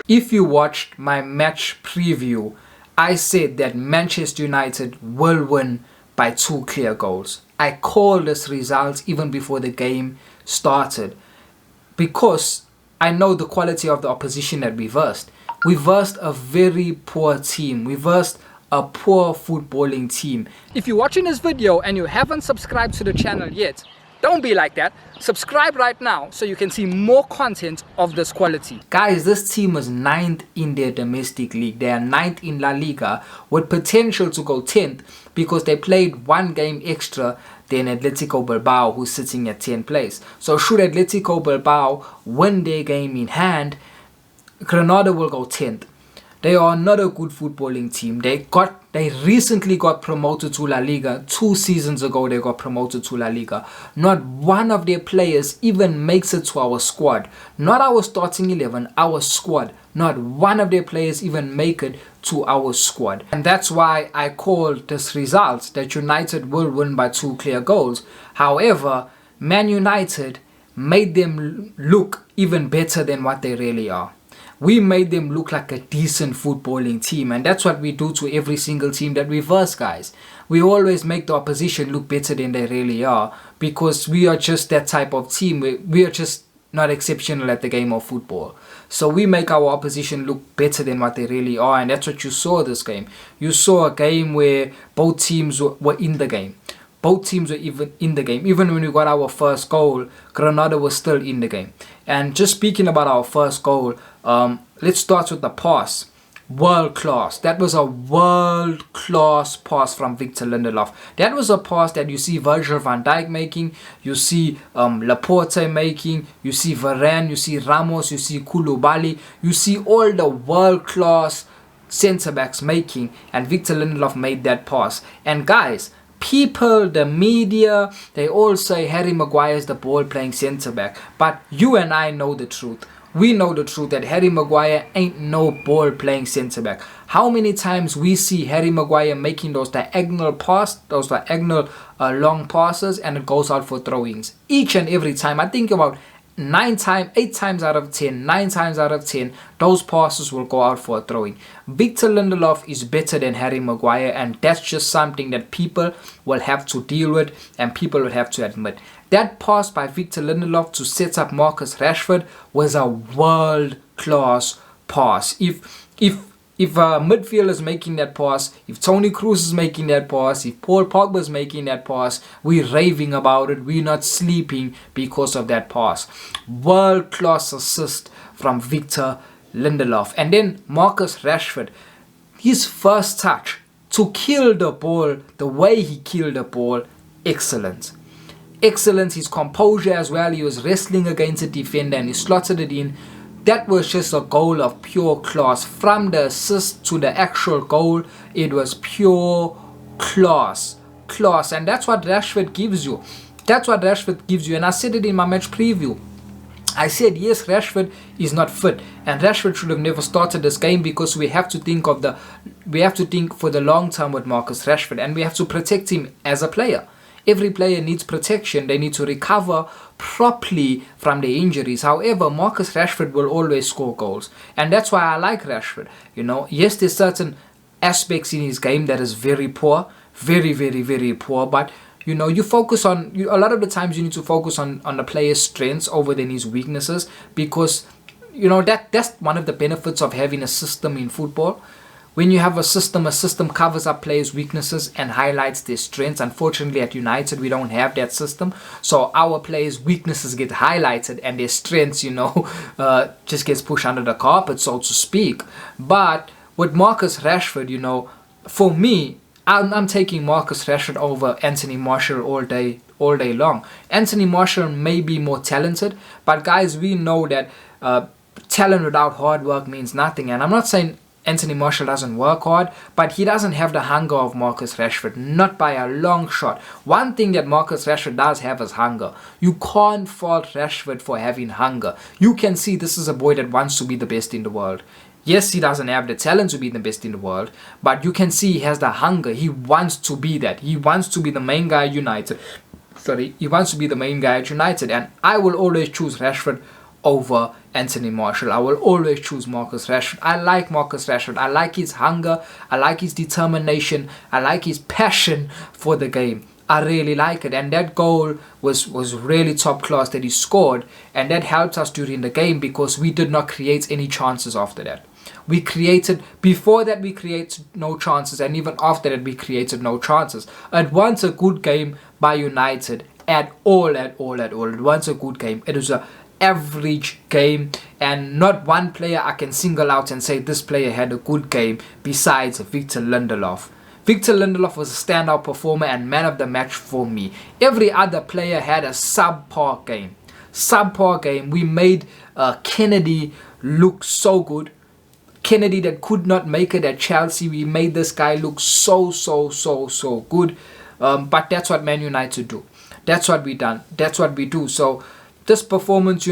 If you watched my match preview, I said that Manchester United will win by 2 clear goals. I called this result even before the game started because I know the quality of the opposition that we versed. We versed a very poor team. We versed a poor footballing team. If you're watching this video and you haven't subscribed to the channel yet, don't be like that. Subscribe right now so you can see more content of this quality. Guys, this team is 9th in their domestic league. They are 9th in La Liga with potential to go 10th because they played one game extra than Atletico Bilbao, who's sitting at 10th place. So should Atletico Bilbao win their game in hand, Granada will go 10th. They are not a good footballing team. They recently got promoted to La Liga. 2 seasons ago they got promoted to La Liga. Not one of their players even makes it to our squad. Not our starting 11, our squad. Not one of their players even make it to our squad. And that's why I called this result that United will win by 2 clear goals. However, Man United made them look even better than what they really are. We made them look like a decent footballing team, and that's what we do to every single team that we verse, guys. We always make the opposition look better than they really are because we are just that type of team. We are just not exceptional at the game of football. So we make our opposition look better than what they really are, and that's what you saw this game. You saw a game where both teams were in the game. Both teams were even in the game. Even when we got our first goal, Granada was still in the game. And just speaking about our first goal, let's start with the pass. World class. That was a world class pass from Victor Lindelof. That was a pass that you see Virgil van Dijk making, you see Laporte making, you see Varane, you see Ramos, you see Koulibaly, you see all the world class centre backs making, and Victor Lindelof made that pass. And guys, people, the media, they all say Harry Maguire is the ball playing centre back, but you and I know the truth. We know the truth that Harry Maguire ain't no ball playing centre back. How many times we see Harry Maguire making those diagonal long passes, and it goes out for throw-ins each and every time. I think about 8 times out of 10, those passes will go out for a throw-in. Victor Lindelof is better than Harry Maguire, and that's just something that people will have to deal with and people will have to admit. That pass by Victor Lindelof to set up Marcus Rashford was a world-class pass. If a midfielder is making that pass, if Toni Kroos is making that pass, if Paul Pogba is making that pass, we're raving about it. We're not sleeping because of that pass. World-class assist from Victor Lindelof. And then Marcus Rashford, his first touch to kill the ball, the way he killed the ball, excellent. Excellent. His composure as well. He was wrestling against a defender and he slotted it in. That was just a goal of pure class. From the assist to the actual goal, it was pure class. And that's what Rashford gives you. And I said it in my match preview. I said, yes, Rashford is not fit, and Rashford should have never started this game because we have to think for the long term with Marcus Rashford, and we have to protect him as a player. Every player needs protection. They need to recover properly from their injuries. However, Marcus Rashford will always score goals. And that's why I like Rashford. You know, yes, there's certain aspects in his game that is very poor. Very, very, very poor. But, you know, you focus on... a lot of the times you need to focus on the player's strengths over than his weaknesses. Because, you know, that's one of the benefits of having a system in football. When you have a system covers up players' weaknesses and highlights their strengths. Unfortunately, at United, we don't have that system. So our players' weaknesses get highlighted and their strengths, you know, just gets pushed under the carpet, so to speak. But with Marcus Rashford, you know, for me, I'm taking Marcus Rashford over Anthony Martial all day long. Anthony Martial may be more talented, but guys, we know that talent without hard work means nothing. And I'm not saying Anthony Martial doesn't work hard, but he doesn't have the hunger of Marcus Rashford, not by a long shot. One thing that Marcus Rashford does have is hunger. You can't fault Rashford for having hunger. You can see this is a boy that wants to be the best in the world. Yes, he doesn't have the talent to be the best in the world, but you can see he has the hunger. He wants to be that. He wants to be the main guy at United. He wants to be the main guy at United, and I will always choose Rashford over Anthony Martial. I will always choose Marcus Rashford. I like Marcus Rashford. I like his hunger. I like his determination. I like his passion for the game. I really like it, and that goal was really top class that he scored, and that helped us during the game because we did not create any chances after that. Before that we created no chances, and even after that we created no chances. It wasn't a good game by United at all. It wasn't a good game. It was a average game, and not one player I can single out and say this player had a good game besides Victor Lindelof. Victor Lindelof was a standout performer and man of the match for me. Every other player had a subpar game. We made Kennedy look so good. Kennedy that could not make it at Chelsea, we made this guy look so good. But that's what Man United do. That's what we do. So this performance,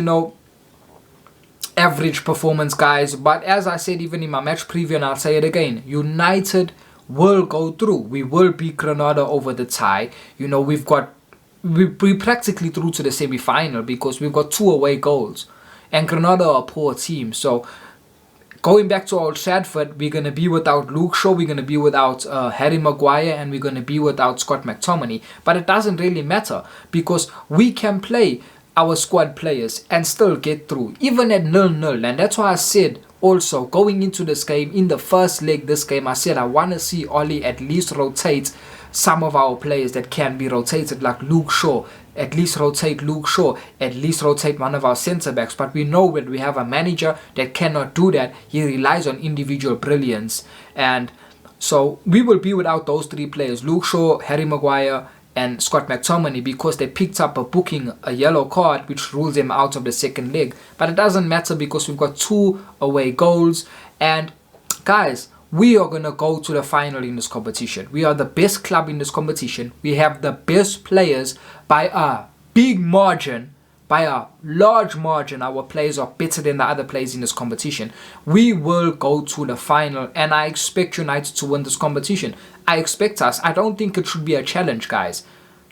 average performance, guys. But as I said even in my match preview, and I'll say it again, United will go through. We will beat Granada over the tie. We're practically through to the semi-final because we've got 2 away goals, and Granada are a poor team. So going back to Old Trafford, we're going to be without Luke Shaw, we're going to be without Harry Maguire, and we're going to be without Scott McTominay. But it doesn't really matter because we can play our squad players and still get through, even at 0-0. And that's why I said also going into this game, in the first leg this game, I said I want to see Oli at least rotate some of our players that can be rotated, like Luke Shaw. At least rotate Luke Shaw, at least rotate one of our centre backs. But we know that we have a manager that cannot do that. He relies on individual brilliance, and so we will be without those 3 players, Luke Shaw, Harry Maguire and Scott McTominay, because they picked up a yellow card which rules them out of the second leg. But it doesn't matter because we've got 2 away goals, and guys, we are going to go to the final in this competition. We are the best club in this competition. We have the best players by a big margin, by a large margin. Our players are better than the other players in this competition. We will go to the final, and I expect United to win this competition. I expect us. I don't think it should be a challenge, guys.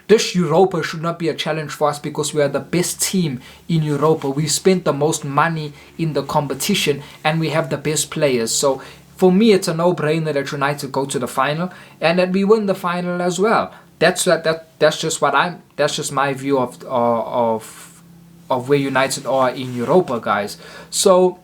This Europa should not be a challenge for us because we are the best team in Europa. We spent the most money in the competition and we have the best players. So for me, it's a no-brainer that United go to the final and that we win the final as well. That's just my view of where United are in Europa, guys. So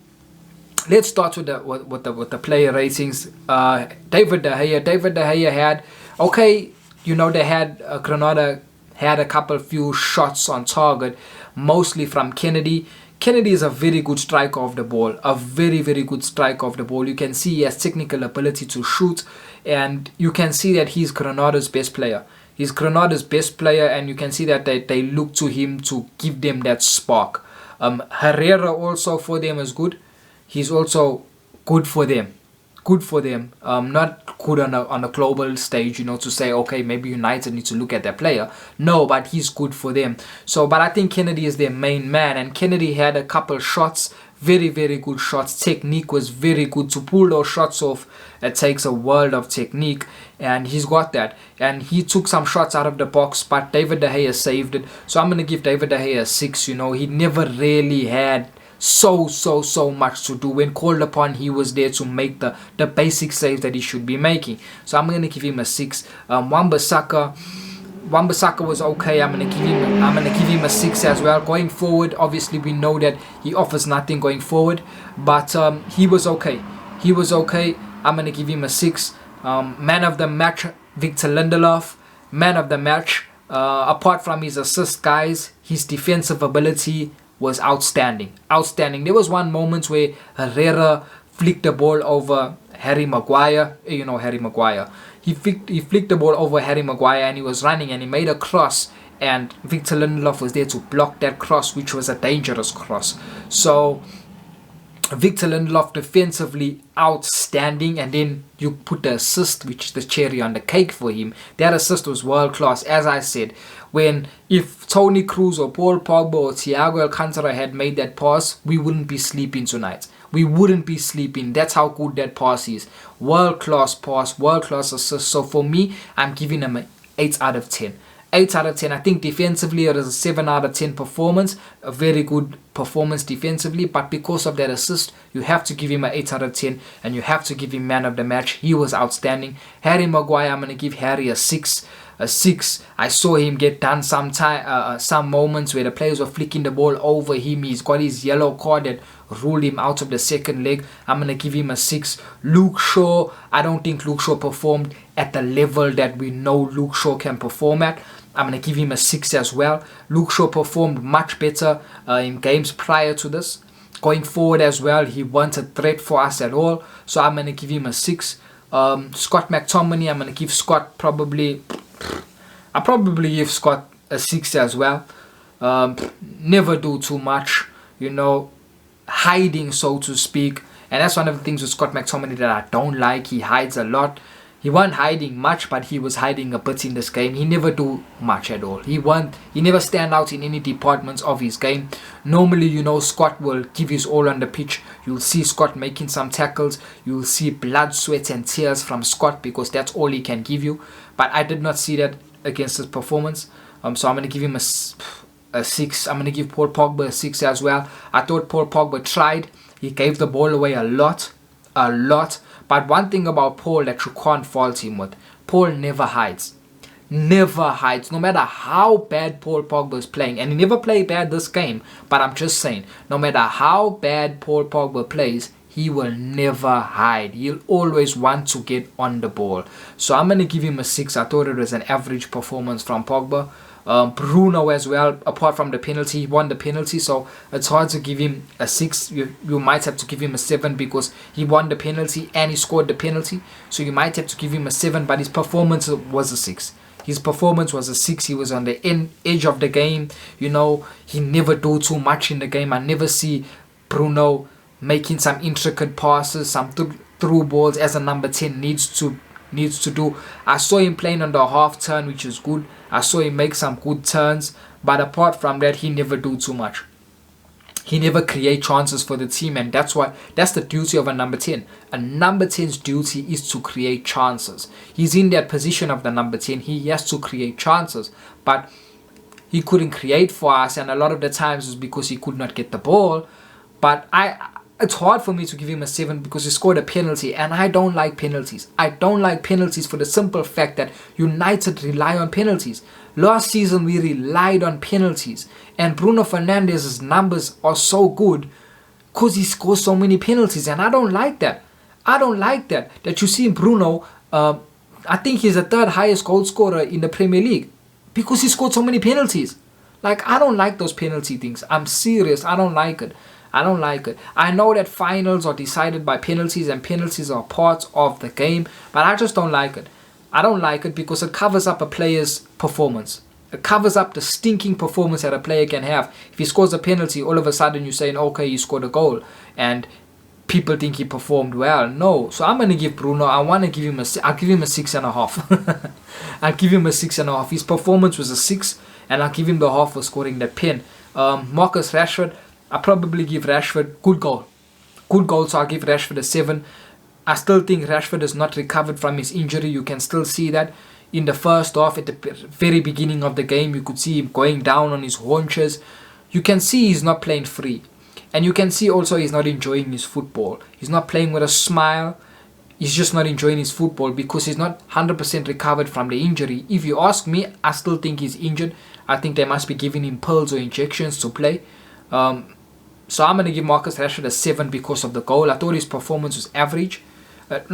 let's start with the player ratings. David De Gea had, okay, they had Granada had a few shots on target, mostly from Kennedy. Kennedy is a very good striker of the ball, a very good striker of the ball. You can see he has technical ability to shoot, and you can see that he's Granada's best player. He's Granada's best player, and you can see that they look to him to give them that spark. Herrera also for them is good. He's also good for them. Not good on a global stage, to say, okay, maybe United need to look at their player. No, but he's good for them. So, but I think Kennedy is their main man, and Kennedy had a couple shots, very good shots. Technique was very good. To pull those shots off, it takes a world of technique, and he's got that. And he took some shots out of the box, but David De Gea saved it. So I'm going to give David De Gea a 6. He never really had so much to do. When called upon, he was there to make the basic saves that he should be making. So I'm going to give him a 6. Wan-Bissaka was okay. I'm going to give him a 6 as well. Going forward, obviously we know that he offers nothing going forward, but he was okay. I'm going to give him a 6. Man of the match, Victor Lindelof. Man of the match. Apart from his assist, guys, his defensive ability was outstanding. There was one moment where Herrera flicked the ball over Harry Maguire. Harry Maguire. He flicked the ball over Harry Maguire, and he was running and he made a cross, and Victor Lindelof was there to block that cross, which was a dangerous cross. So Victor Lindelof defensively outstanding, and then you put the assist, which is the cherry on the cake for him. That assist was world class. As I said, if Toni Kroos or Paul Pogba or Thiago Alcantara had made that pass, we wouldn't be sleeping tonight. We wouldn't be sleeping. That's how good that pass is. World class pass, world class assist. So for me, I'm giving him an 8 out of 10. 8 out of 10. I think defensively it is a 7 out of 10 performance. A very good performance defensively. But because of that assist, you have to give him an 8 out of 10. And you have to give him man of the match. He was outstanding. Harry Maguire, I'm going to give Harry a 6. A 6. I saw him get done some moments where the players were flicking the ball over him. He's got his yellow card that ruled him out of the second leg. I'm going to give him a 6. Luke Shaw, I don't think Luke Shaw performed at the level that we know Luke Shaw can perform at. I'm going to give him a 6 as well. Luke Shaw performed much better in games prior to this. Going forward as well, he wasn't a threat for us at all. So I'm going to give him a 6. Scott McTominay, I'm going to give Scott I'll probably give Scott a 6 as well. Never do too much, hiding, so to speak. And that's one of the things with Scott McTominay that I don't like. He hides a lot. He wasn't hiding much, but he was hiding a bit in this game. He never do much at all. He never stand out in any departments of his game. Normally, Scott will give his all on the pitch. You'll see Scott making some tackles. You'll see blood, sweat and tears from Scott because that's all he can give you. But I did not see that against his performance. So I'm going to give him a 6. I'm going to give Paul Pogba a 6 as well. I thought Paul Pogba tried. He gave the ball away a lot. But one thing about Paul that you can't fault him with, Paul never hides. Never hides. No matter how bad Paul Pogba is playing, and he never played bad this game, but I'm just saying, no matter how bad Paul Pogba plays, he will never hide. He'll always want to get on the ball. So I'm going to give him a 6. I thought it was an average performance from Pogba. Bruno as well, apart from the penalty, he won the penalty, so it's hard to give him a 6. You might have to give him a 7 because he won the penalty and he scored the penalty. So you might have to give him a 7, but his performance was a 6. His performance was a 6. He was on the edge of the game. He never do too much in the game. I never see Bruno making some intricate passes, some through balls as a number 10 needs to do. I saw him playing on the half turn, which is good. I saw him make some good turns, but apart from that, he never do too much. He never create chances for the team, and that's the duty of a number 10. A number 10's duty is to create chances. He's in that position of the number 10. He has to create chances, but he couldn't create for us, and a lot of the times was because he could not get the ball. But it's hard for me to give him a 7 because he scored a penalty, and I don't like penalties. I don't like penalties for the simple fact that United rely on penalties. Last season we relied on penalties, and Bruno Fernandes's numbers are so good because he scores so many penalties, and I don't like that. That you see Bruno, I think he's the 3rd highest goal scorer in the Premier League because he scored so many penalties. I don't like those penalty things. I'm serious. I don't like it. I know that finals are decided by penalties and penalties are part of the game, but I just don't like it. I don't like it because it covers up a player's performance. It covers up the stinking performance that a player can have. If he scores a penalty, all of a sudden you're saying, okay, he scored a goal, and people think he performed well. No, so I'm going to give Bruno, I'll give him a 6.5. I'll give him a 6.5. His performance was a 6, and I'll give him the half for scoring that pen. Marcus Rashford, I probably give Rashford good goal, so I'll give Rashford a 7. I still think Rashford has not recovered from his injury. You can still see that in the first half, at the very beginning of the game, you could see him going down on his haunches. You can see he's not playing free, and you can see also he's not enjoying his football. He's not playing with a smile. He's just not enjoying his football because he's not 100% recovered from the injury. If you ask me, I still think he's injured. I think they must be giving him pills or injections to play. So I'm going to give Marcus Rashford a 7 because of the goal. I thought his performance was average. It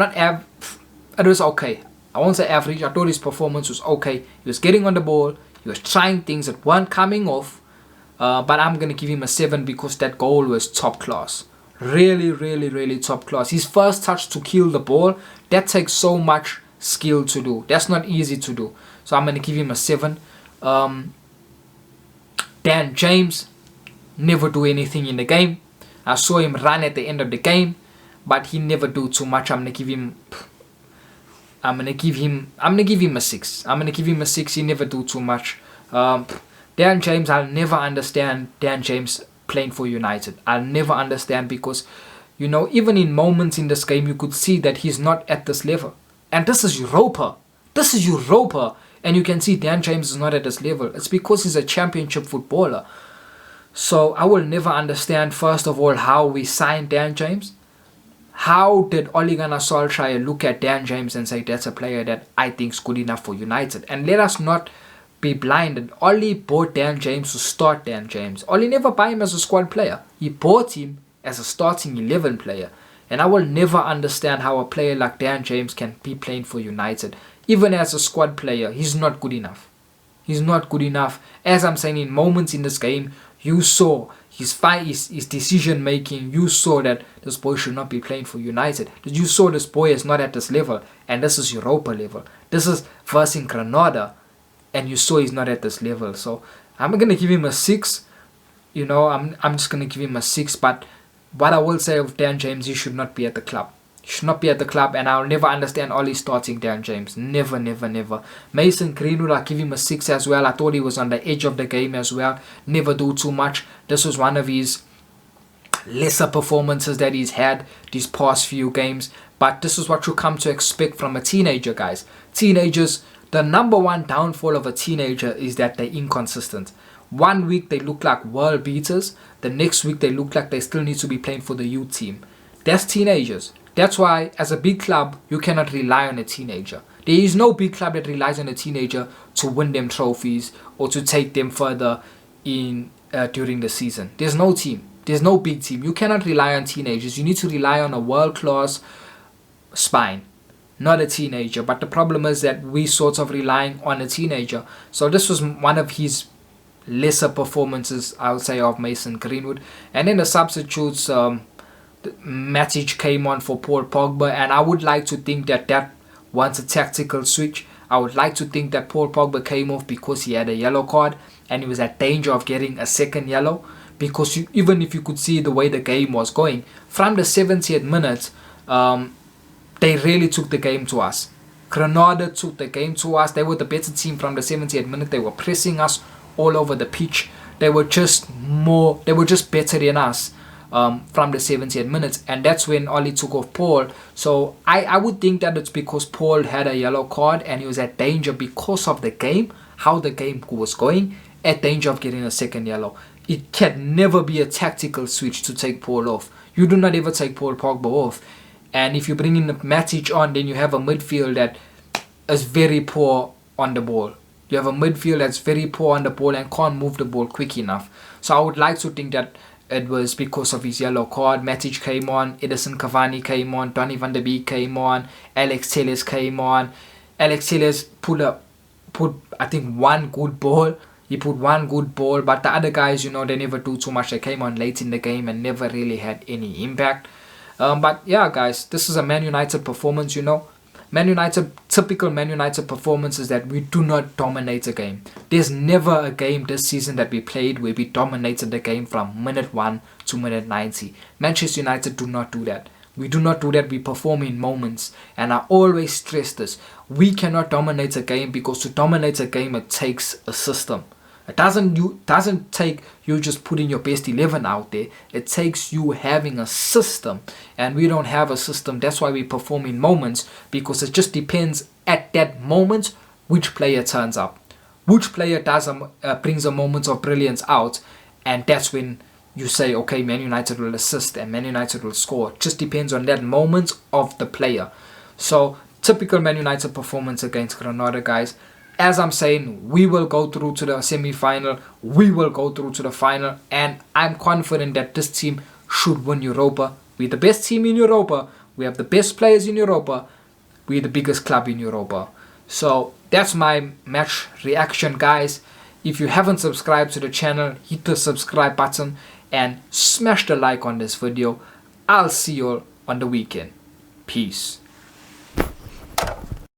was okay. I won't say average. I thought his performance was okay. He was getting on the ball. He was trying things that weren't coming off. But I'm going to give him a 7 because that goal was top class. Really, really, really top class. His first touch to kill the ball, that takes so much skill to do. That's not easy to do. So I'm going to give him a 7. Dan James, never do anything in the game. I saw him run at the end of the game, but he never do too much. I'm gonna give him a 6. I'm gonna give him a 6. He never do too much. Dan James, I'll never understand Dan James playing for United. I'll never understand because, even in moments in this game, you could see that he's not at this level. And this is Europa. And you can see Dan James is not at this level. It's because he's a championship footballer. So I will never understand, first of all, how we signed Dan James. How did Ole Gunnar Solskjaer look at Dan James and say, that's a player that I think is good enough for United? And let us not be blinded. Ole bought Dan James to start Dan James. Ole never bought him as a squad player. He bought him as a starting 11 player. And I will never understand how a player like Dan James can be playing for United. Even as a squad player, he's not good enough. He's not good enough. As I'm saying, in moments in this game, you saw his fight, his decision making. You saw that this boy should not be playing for United. You saw this boy is not at this level, and this is Europa level. This is versus Granada, and you saw he's not at this level. So I'm gonna give him a 6. You know, I'm just gonna give him a 6. But what I will say of Dan James, he should not be at the club. He should not be at the club, and I'll never understand Ole starting Dan James. Never, never, never. Mason Greenwood, I'll give him a 6 as well. I thought he was on the edge of the game as well. Never do too much. This was one of his lesser performances that he's had these past few games. But this is what you come to expect from a teenager, guys. Teenagers, the number one downfall of a teenager is that they're inconsistent. One week they look like world beaters. The next week they look like they still need to be playing for the youth team. That's teenagers. That's why, as a big club, you cannot rely on a teenager. There is no big club that relies on a teenager to win them trophies or to take them further in during the season. There's no team. There's no big team. You cannot rely on teenagers. You need to rely on a world-class spine, not a teenager. But the problem is that we sort of relying on a teenager. So this was one of his lesser performances, I would say, of Mason Greenwood. And then the substitutes, Matic came on for Paul Pogba, and I would like to think that was a tactical switch. I would like to think that Paul Pogba came off because he had a yellow card and he was at danger of getting a second yellow, because even if you could see the way the game was going from the 70th minute, they really took the game to us. Granada took the game to us. They were the better team from the 70th minute. They were pressing us all over the pitch. They were just better than us from the 70th minutes, and that's when Ole took off Paul. So I would think that it's because Paul had a yellow card and he was at danger because of the game, how the game was going, at danger of getting a second yellow. It can never be a tactical switch to take Paul off. You do not ever take Paul Pogba off. And if you bring in Matic on, then you have a midfield that is very poor on the ball. You have a midfield that's very poor on the ball and can't move the ball quick enough. So I would like to think that it was because of his yellow card. Matic came on, Edison Cavani came on, Donny van der Beek came on, Alex Telles came on. Alex Telles put I think one good ball. He put one good ball, but the other guys, you know, they never do too much. They came on late in the game and never really had any impact. But yeah, guys, this is a Man United performance, you know. Typical Man United performance is that we do not dominate a game. There's never a game this season that we played where we dominated the game from minute 1 to minute 90. Manchester United do not do that. We do not do that. We perform in moments. And I always stress this. We cannot dominate a game, because to dominate a game, it takes a system. It doesn't take you just putting your best 11 out there. It takes you having a system, and we don't have a system. That's why we perform in moments, because it just depends at that moment which player turns up, which player brings a moment of brilliance out, and that's when you say, okay, Man United will assist and Man United will score. It just depends on that moment of the player. So typical Man United performance against Granada, guys. As I'm saying, we will go through to the semi-final. We will go through to the final. And I'm confident that this team should win Europa. We're the best team in Europa. We have the best players in Europa. We're the biggest club in Europa. So that's my match reaction, guys. If you haven't subscribed to the channel, hit the subscribe button and smash the like on this video. I'll see you all on the weekend. Peace.